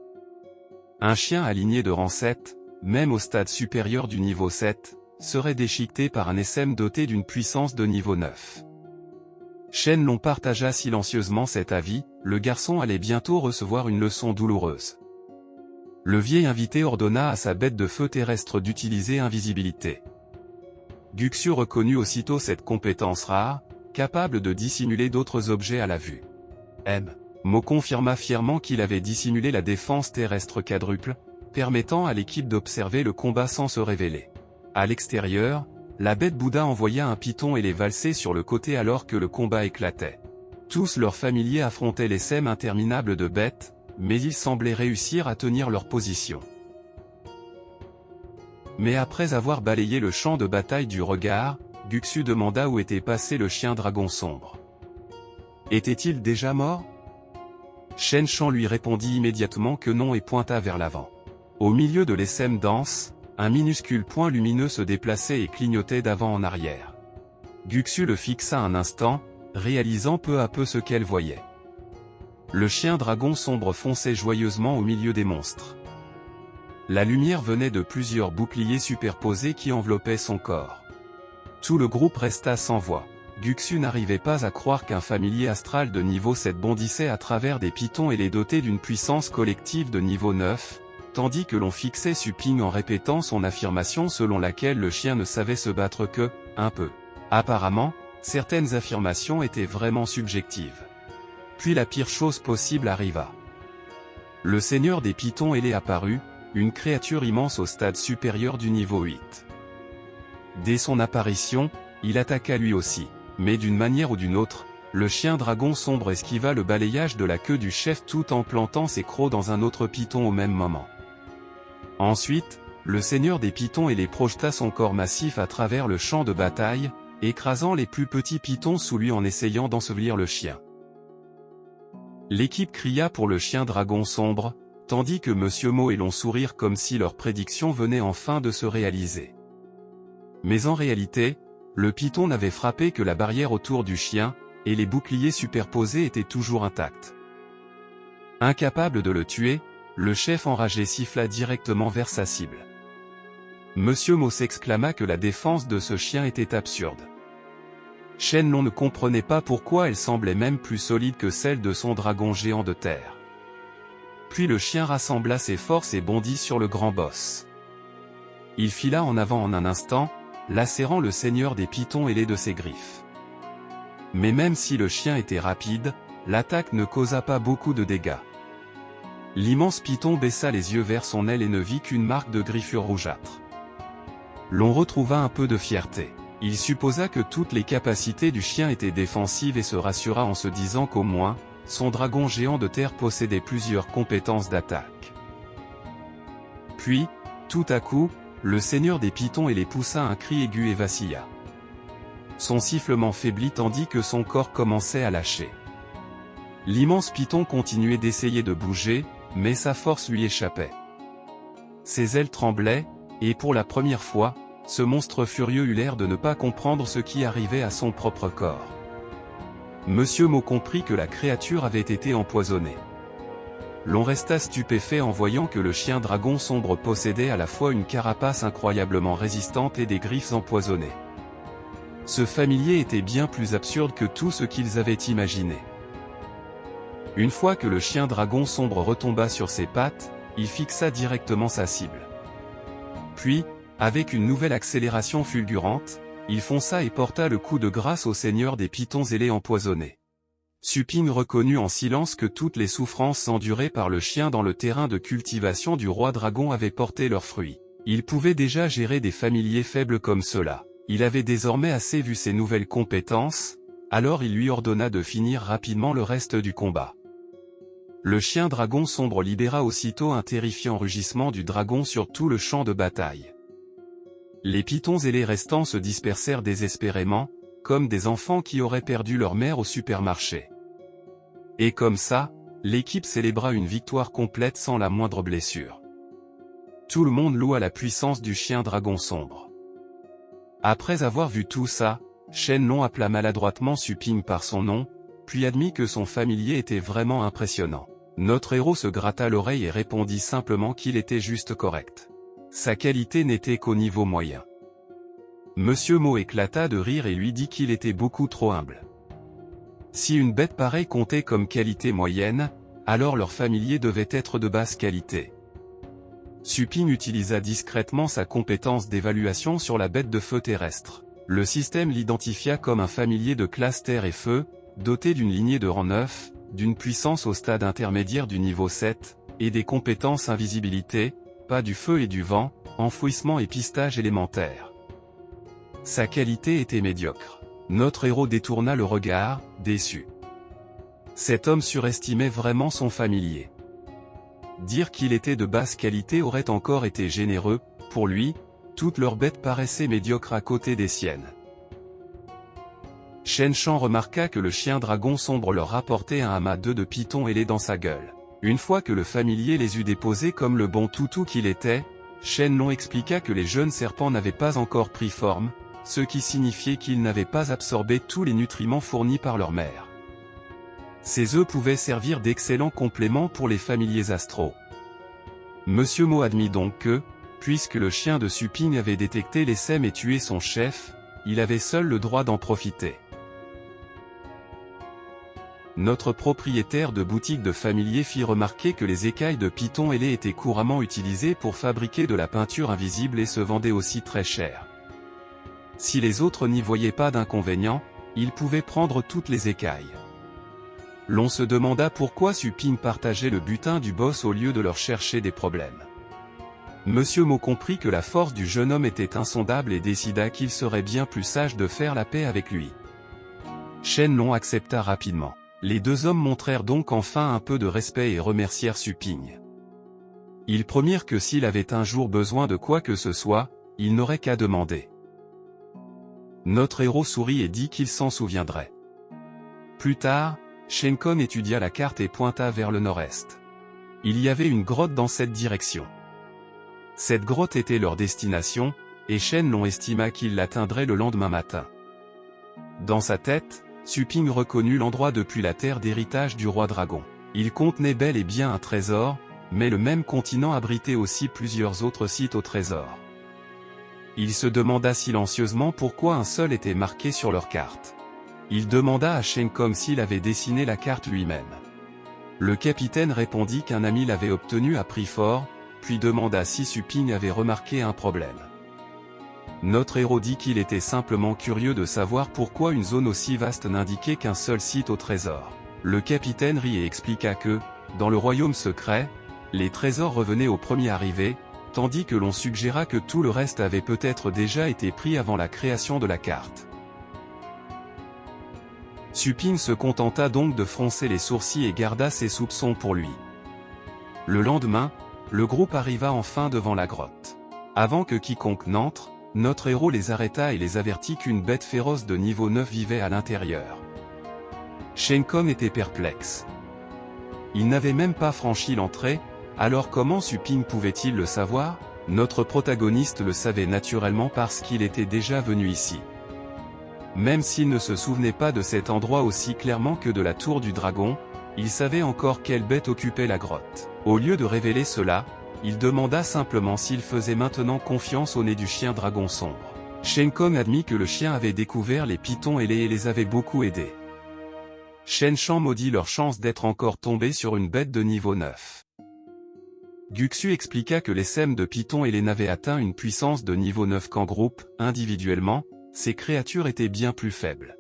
Un chien aligné de rang 7, même au stade supérieur du niveau 7, serait déchiqueté par un SM doté d'une puissance de niveau 9. Shen Long partagea silencieusement cet avis, le garçon allait bientôt recevoir une leçon douloureuse. Le vieil invité ordonna à sa bête de feu terrestre d'utiliser invisibilité. Guxu reconnut aussitôt cette compétence rare, capable de dissimuler d'autres objets à la vue. Mo confirma fièrement qu'il avait dissimulé la défense terrestre quadruple, permettant à l'équipe d'observer le combat sans se révéler. À l'extérieur, la bête Bouddha envoya un python et les valser sur le côté alors que le combat éclatait. Tous leurs familiers affrontaient les sèmes interminables de bêtes, mais ils semblaient réussir à tenir leur position. Mais après avoir balayé le champ de bataille du regard, Guxu demanda où était passé le chien dragon sombre. Était-il déjà mort? Shen Shan lui répondit immédiatement que non et pointa vers l'avant. Au milieu de l'essème dense, un minuscule point lumineux se déplaçait et clignotait d'avant en arrière. Guxu le fixa un instant, réalisant peu à peu ce qu'elle voyait. Le chien dragon sombre fonçait joyeusement au milieu des monstres. La lumière venait de plusieurs boucliers superposés qui enveloppaient son corps. Tout le groupe resta sans voix. Guxu n'arrivait pas à croire qu'un familier astral de niveau 7 bondissait à travers des pythons et les dotait d'une puissance collective de niveau 9, tandis que l'on fixait Suping en répétant son affirmation selon laquelle le chien ne savait se battre que, un peu. Apparemment, certaines affirmations étaient vraiment subjectives. Puis la pire chose possible arriva. Le seigneur des pythons ailés apparut, une créature immense au stade supérieur du niveau 8. Dès son apparition, il attaqua lui aussi. Mais d'une manière ou d'une autre, le chien dragon sombre esquiva le balayage de la queue du chef tout en plantant ses crocs dans un autre python au même moment. Ensuite, le seigneur des pythons ailés projeta son corps massif à travers le champ de bataille, écrasant les plus petits pythons sous lui en essayant d'ensevelir le chien. L'équipe cria pour le chien dragon sombre, tandis que Monsieur Mo et l'on sourire comme si leur prédiction venait enfin de se réaliser. Mais en réalité, le python n'avait frappé que la barrière autour du chien, et les boucliers superposés étaient toujours intacts. Incapable de le tuer, le chef enragé siffla directement vers sa cible. Monsieur Mo s'exclama que la défense de ce chien était absurde. Shenlong ne comprenait pas pourquoi elle semblait même plus solide que celle de son dragon géant de terre. Puis le chien rassembla ses forces et bondit sur le grand boss. Il fila en avant en un instant, lacérant le seigneur des pythons ailés de ses griffes. Mais même si le chien était rapide, l'attaque ne causa pas beaucoup de dégâts. L'immense python baissa les yeux vers son aile et ne vit qu'une marque de griffure rougeâtre. L'on retrouva un peu de fierté. Il supposa que toutes les capacités du chien étaient défensives et se rassura en se disant qu'au moins, son dragon géant de terre possédait plusieurs compétences d'attaque. Puis, tout à coup, le seigneur des pythons ailés poussa un cri aigu et vacilla. Son sifflement faiblit tandis que son corps commençait à lâcher. L'immense python continuait d'essayer de bouger, mais sa force lui échappait. Ses ailes tremblaient, et pour la première fois, ce monstre furieux eut l'air de ne pas comprendre ce qui arrivait à son propre corps. Monsieur Mo comprit que la créature avait été empoisonnée. L'on resta stupéfait en voyant que le chien dragon sombre possédait à la fois une carapace incroyablement résistante et des griffes empoisonnées. Ce familier était bien plus absurde que tout ce qu'ils avaient imaginé. Une fois que le chien dragon sombre retomba sur ses pattes, il fixa directement sa cible. Puis, avec une nouvelle accélération fulgurante, il fonça et porta le coup de grâce au seigneur des pythons ailés empoisonnés. Suping reconnut en silence que toutes les souffrances endurées par le chien dans le terrain de cultivation du roi dragon avaient porté leurs fruits. Il pouvait déjà gérer des familiers faibles comme ceux-là. Il avait désormais assez vu ses nouvelles compétences, alors il lui ordonna de finir rapidement le reste du combat. Le chien dragon sombre libéra aussitôt un terrifiant rugissement du dragon sur tout le champ de bataille. Les pythons ailés restants se dispersèrent désespérément, comme des enfants qui auraient perdu leur mère au supermarché. Et comme ça, l'équipe célébra une victoire complète sans la moindre blessure. Tout le monde loua la puissance du chien dragon sombre. Après avoir vu tout ça, Shenlong appela maladroitement Suping par son nom, puis admit que son familier était vraiment impressionnant. Notre héros se gratta l'oreille et répondit simplement qu'il était juste correct. Sa qualité n'était qu'au niveau moyen. Monsieur Mo éclata de rire et lui dit qu'il était beaucoup trop humble. Si une bête pareille comptait comme qualité moyenne, alors leur familier devait être de basse qualité. Suping utilisa discrètement sa compétence d'évaluation sur la bête de feu terrestre. Le système l'identifia comme un familier de classe terre et feu, doté d'une lignée de rang 9, d'une puissance au stade intermédiaire du niveau 7, et des compétences invisibilité, pas du feu et du vent, enfouissement et pistage élémentaire. Sa qualité était médiocre. Notre héros détourna le regard, déçu. Cet homme surestimait vraiment son familier. Dire qu'il était de basse qualité aurait encore été généreux, pour lui, toutes leurs bêtes paraissaient médiocres à côté des siennes. Shen Shan remarqua que le chien dragon sombre leur rapportait un amas d'œufs de python ailés dans sa gueule. Une fois que le familier les eut déposés comme le bon toutou qu'il était, Shenlong expliqua que les jeunes serpents n'avaient pas encore pris forme, ce qui signifiait qu'ils n'avaient pas absorbé tous les nutriments fournis par leur mère. Ces œufs pouvaient servir d'excellents compléments pour les familiers astraux. Monsieur Mo admit donc que, puisque le chien de Suping avait détecté les sèmes et tué son chef, il avait seul le droit d'en profiter. Notre propriétaire de boutique de familier fit remarquer que les écailles de python ailées étaient couramment utilisées pour fabriquer de la peinture invisible et se vendaient aussi très cher. Si les autres n'y voyaient pas d'inconvénient, ils pouvaient prendre toutes les écailles. L'on se demanda pourquoi Suping partageait le butin du boss au lieu de leur chercher des problèmes. Monsieur Mo comprit que la force du jeune homme était insondable et décida qu'il serait bien plus sage de faire la paix avec lui. Shenlong accepta rapidement. Les deux hommes montrèrent donc enfin un peu de respect et remercièrent Suping. Ils promirent que s'il avait un jour besoin de quoi que ce soit, il n'aurait qu'à demander. Notre héros sourit et dit qu'il s'en souviendrait. Plus tard, Shen Kong étudia la carte et pointa vers le nord-est. Il y avait une grotte dans cette direction. Cette grotte était leur destination, et Shenlong estima qu'il l'atteindrait le lendemain matin. Dans sa tête, Suping reconnut l'endroit depuis la terre d'héritage du roi dragon. Il contenait bel et bien un trésor, mais le même continent abritait aussi plusieurs autres sites au trésor. Il se demanda silencieusement pourquoi un seul était marqué sur leur carte. Il demanda à Shen Kong s'il avait dessiné la carte lui-même. Le capitaine répondit qu'un ami l'avait obtenu à prix fort, puis demanda si Suping avait remarqué un problème. Notre héros dit qu'il était simplement curieux de savoir pourquoi une zone aussi vaste n'indiquait qu'un seul site au trésor. Le capitaine rit et expliqua que, dans le royaume secret, les trésors revenaient au premier arrivé, tandis que l'on suggéra que tout le reste avait peut-être déjà été pris avant la création de la carte. Suping se contenta donc de froncer les sourcils et garda ses soupçons pour lui. Le lendemain, le groupe arriva enfin devant la grotte. Avant que quiconque n'entre, notre héros les arrêta et les avertit qu'une bête féroce de niveau 9 vivait à l'intérieur. Shen Kong était perplexe. Il n'avait même pas franchi l'entrée, alors comment Suping pouvait-il le savoir? Notre protagoniste le savait naturellement parce qu'il était déjà venu ici. Même s'il ne se souvenait pas de cet endroit aussi clairement que de la tour du dragon, il savait encore quelle bête occupait la grotte. Au lieu de révéler cela, il demanda simplement s'il faisait maintenant confiance au nez du chien dragon sombre. Shen Kong admit que le chien avait découvert les pythons ailés et les avait beaucoup aidés. Shen Shan maudit leur chance d'être encore tombés sur une bête de niveau 9. Guxu expliqua que les sèmes de python ailés n'avaient atteint une puissance de niveau 9 qu'en groupe, individuellement, ces créatures étaient bien plus faibles.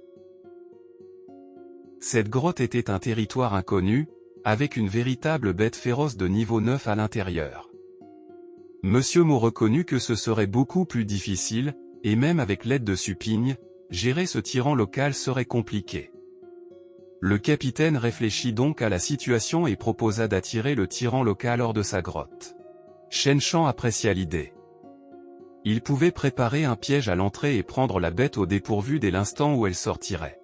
Cette grotte était un territoire inconnu, avec une véritable bête féroce de niveau 9 à l'intérieur. Monsieur Mo reconnut que ce serait beaucoup plus difficile, et même avec l'aide de Suping, gérer ce tyran local serait compliqué. Le capitaine réfléchit donc à la situation et proposa d'attirer le tyran local hors de sa grotte. Shen Shan apprécia l'idée. Il pouvait préparer un piège à l'entrée et prendre la bête au dépourvu dès l'instant où elle sortirait.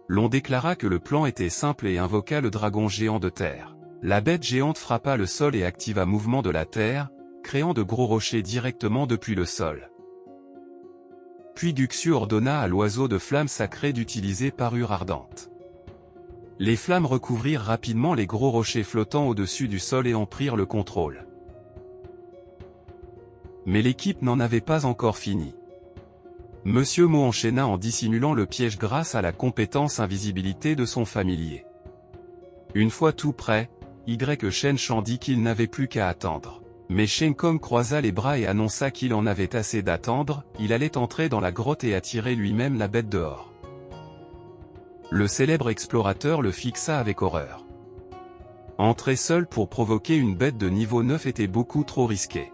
L'on déclara que le plan était simple et invoqua le dragon géant de terre. La bête géante frappa le sol et activa mouvement de la terre, créant de gros rochers directement depuis le sol. Puis Guxu ordonna à l'oiseau de flammes sacrées d'utiliser parure ardente. Les flammes recouvrirent rapidement les gros rochers flottants au-dessus du sol et en prirent le contrôle. Mais l'équipe n'en avait pas encore fini. Monsieur Mo enchaîna en dissimulant le piège grâce à la compétence invisibilité de son familier. Une fois tout prêt, Shen Shan dit qu'il n'avait plus qu'à attendre. Mais Shen Kong croisa les bras et annonça qu'il en avait assez d'attendre, il allait entrer dans la grotte et attirer lui-même la bête dehors. Le célèbre explorateur le fixa avec horreur. Entrer seul pour provoquer une bête de niveau 9 était beaucoup trop risqué.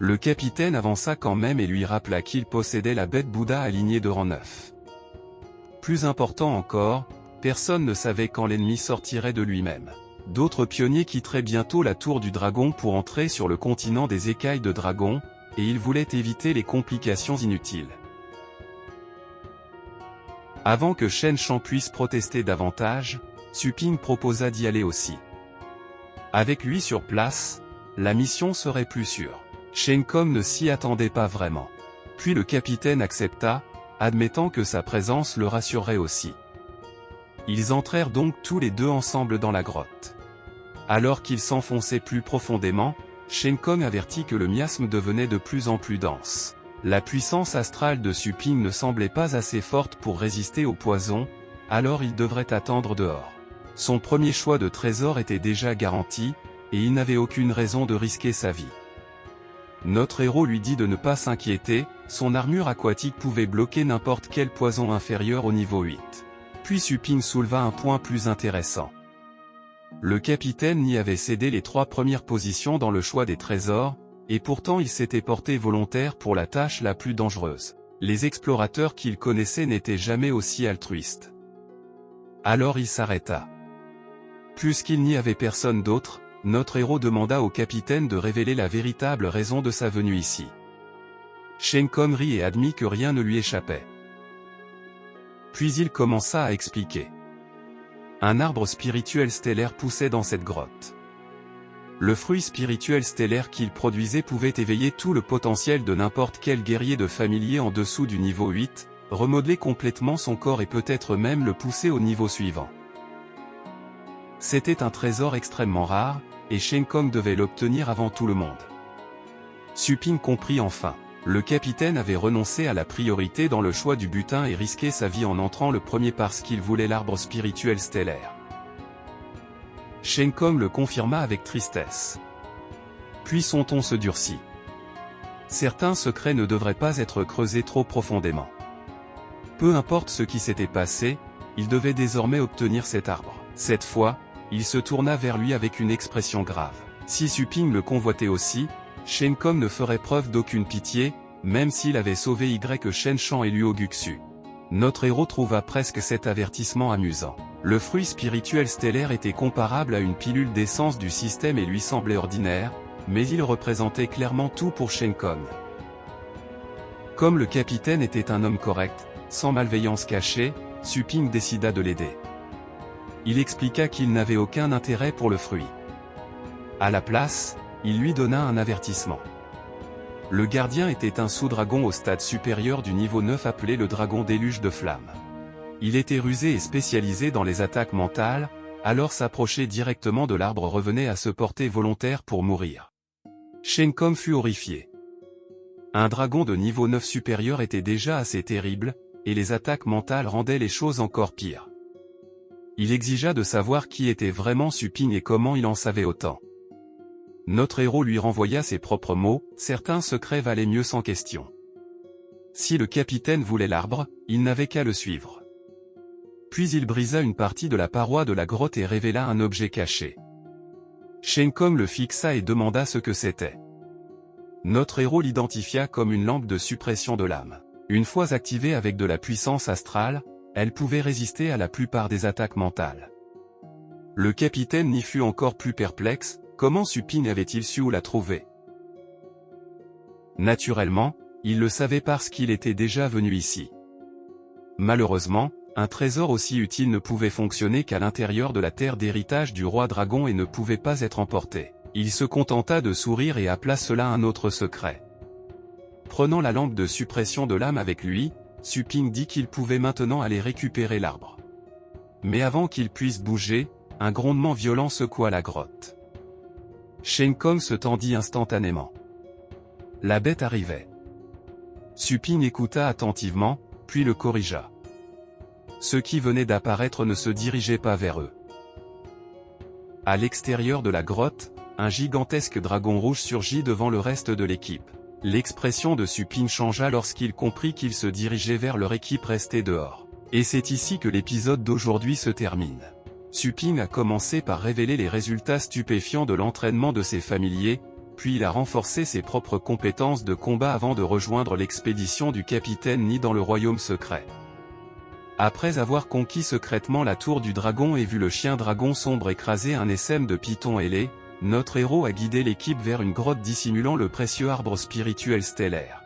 Le capitaine avança quand même et lui rappela qu'il possédait la bête Bouddha alignée de rang 9. Plus important encore, personne ne savait quand l'ennemi sortirait de lui-même. D'autres pionniers quitteraient bientôt la tour du dragon pour entrer sur le continent des écailles de dragon, et ils voulaient éviter les complications inutiles. Avant que Shen Shan puisse protester davantage, Su Ping proposa d'y aller aussi. Avec lui sur place, la mission serait plus sûre. Shen Kong ne s'y attendait pas vraiment. Puis le capitaine accepta, admettant que sa présence le rassurerait aussi. Ils entrèrent donc tous les deux ensemble dans la grotte. Alors qu'ils s'enfonçaient plus profondément, Shen Kong avertit que le miasme devenait de plus en plus dense. La puissance astrale de Su Ping ne semblait pas assez forte pour résister au poison, alors il devrait attendre dehors. Son premier choix de trésor était déjà garanti, et il n'avait aucune raison de risquer sa vie. Notre héros lui dit de ne pas s'inquiéter, son armure aquatique pouvait bloquer n'importe quel poison inférieur au niveau 8. Puis Su Ping souleva un point plus intéressant. Le capitaine n'y avait cédé les 3 premières positions dans le choix des trésors, et pourtant il s'était porté volontaire pour la tâche la plus dangereuse. Les explorateurs qu'il connaissait n'étaient jamais aussi altruistes. Alors il s'arrêta. Puisqu'il n'y avait personne d'autre, notre héros demanda au capitaine de révéler la véritable raison de sa venue ici. Shen Kong rit et admit que rien ne lui échappait. Puis il commença à expliquer. Un arbre spirituel stellaire poussait dans cette grotte. Le fruit spirituel stellaire qu'il produisait pouvait éveiller tout le potentiel de n'importe quel guerrier de familier en dessous du niveau 8, remodeler complètement son corps et peut-être même le pousser au niveau suivant. C'était un trésor extrêmement rare, et Shen Kong devait l'obtenir avant tout le monde. Su Ping comprit enfin. Le capitaine avait renoncé à la priorité dans le choix du butin et risqué sa vie en entrant le premier parce qu'il voulait l'arbre spirituel stellaire. Shen Kong le confirma avec tristesse. Puis son ton se durcit. Certains secrets ne devraient pas être creusés trop profondément. Peu importe ce qui s'était passé, il devait désormais obtenir cet arbre. Cette fois, il se tourna vers lui avec une expression grave. Si Su Ping le convoitait aussi, Shen Kong ne ferait preuve d'aucune pitié, même s'il avait sauvé Shen Shan et Luo Guxu. Notre héros trouva presque cet avertissement amusant. Le fruit spirituel stellaire était comparable à une pilule d'essence du système et lui semblait ordinaire, mais il représentait clairement tout pour Shen Kong. Comme le capitaine était un homme correct, sans malveillance cachée, Su Ping décida de l'aider. Il expliqua qu'il n'avait aucun intérêt pour le fruit. À la place, il lui donna un avertissement. Le gardien était un sous-dragon au stade supérieur du niveau 9 appelé le dragon déluge de flammes. Il était rusé et spécialisé dans les attaques mentales, alors s'approcher directement de l'arbre revenait à se porter volontaire pour mourir. Shen Kong fut horrifié. Un dragon de niveau 9 supérieur était déjà assez terrible, et les attaques mentales rendaient les choses encore pires. Il exigea de savoir qui était vraiment Su Ping et comment il en savait autant. Notre héros lui renvoya ses propres mots, certains secrets valaient mieux sans question. Si le capitaine voulait l'arbre, il n'avait qu'à le suivre. Puis il brisa une partie de la paroi de la grotte et révéla un objet caché. Shen Kong le fixa et demanda ce que c'était. Notre héros l'identifia comme une lampe de suppression de l'âme. Une fois activée avec de la puissance astrale, elle pouvait résister à la plupart des attaques mentales. Le capitaine n'y fut encore plus perplexe. Comment Su Ping avait-il su où la trouver? Naturellement, il le savait parce qu'il était déjà venu ici. Malheureusement, un trésor aussi utile ne pouvait fonctionner qu'à l'intérieur de la terre d'héritage du roi dragon et ne pouvait pas être emporté. Il se contenta de sourire et appela cela un autre secret. Prenant la lampe de suppression de l'âme avec lui, Su Ping dit qu'il pouvait maintenant aller récupérer l'arbre. Mais avant qu'il puisse bouger, un grondement violent secoua la grotte. Shen Kong se tendit instantanément. La bête arrivait. Su Ping écouta attentivement, puis le corrigea. Ceux qui venaient d'apparaître ne se dirigeaient pas vers eux. À l'extérieur de la grotte, un gigantesque dragon rouge surgit devant le reste de l'équipe. L'expression de Su Ping changea lorsqu'il comprit qu'il se dirigeait vers leur équipe restée dehors. Et c'est ici que l'épisode d'aujourd'hui se termine. Su Ping a commencé par révéler les résultats stupéfiants de l'entraînement de ses familiers, puis il a renforcé ses propres compétences de combat avant de rejoindre l'expédition du capitaine Ni dans le royaume secret. Après avoir conquis secrètement la tour du dragon et vu le chien dragon sombre écraser un essaim de pythons ailés, notre héros a guidé l'équipe vers une grotte dissimulant le précieux arbre spirituel stellaire.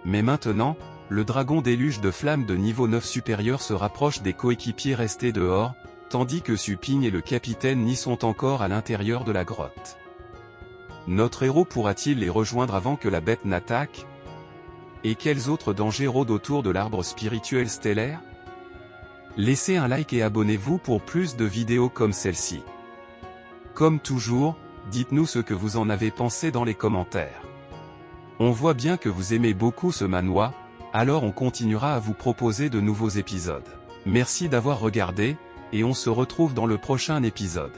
Mais maintenant, le dragon déluge de flammes de niveau 9 supérieur se rapproche des coéquipiers restés dehors, tandis que Suping et le capitaine Ni sont encore à l'intérieur de la grotte. Notre héros pourra-t-il les rejoindre avant que la bête n'attaque? Et quels autres dangers rôdent autour de l'arbre spirituel stellaire? Laissez un like et abonnez-vous pour plus de vidéos comme celle-ci. Comme toujours, dites-nous ce que vous en avez pensé dans les commentaires. On voit bien que vous aimez beaucoup ce manhwa, alors on continuera à vous proposer de nouveaux épisodes. Merci d'avoir regardé, et on se retrouve dans le prochain épisode.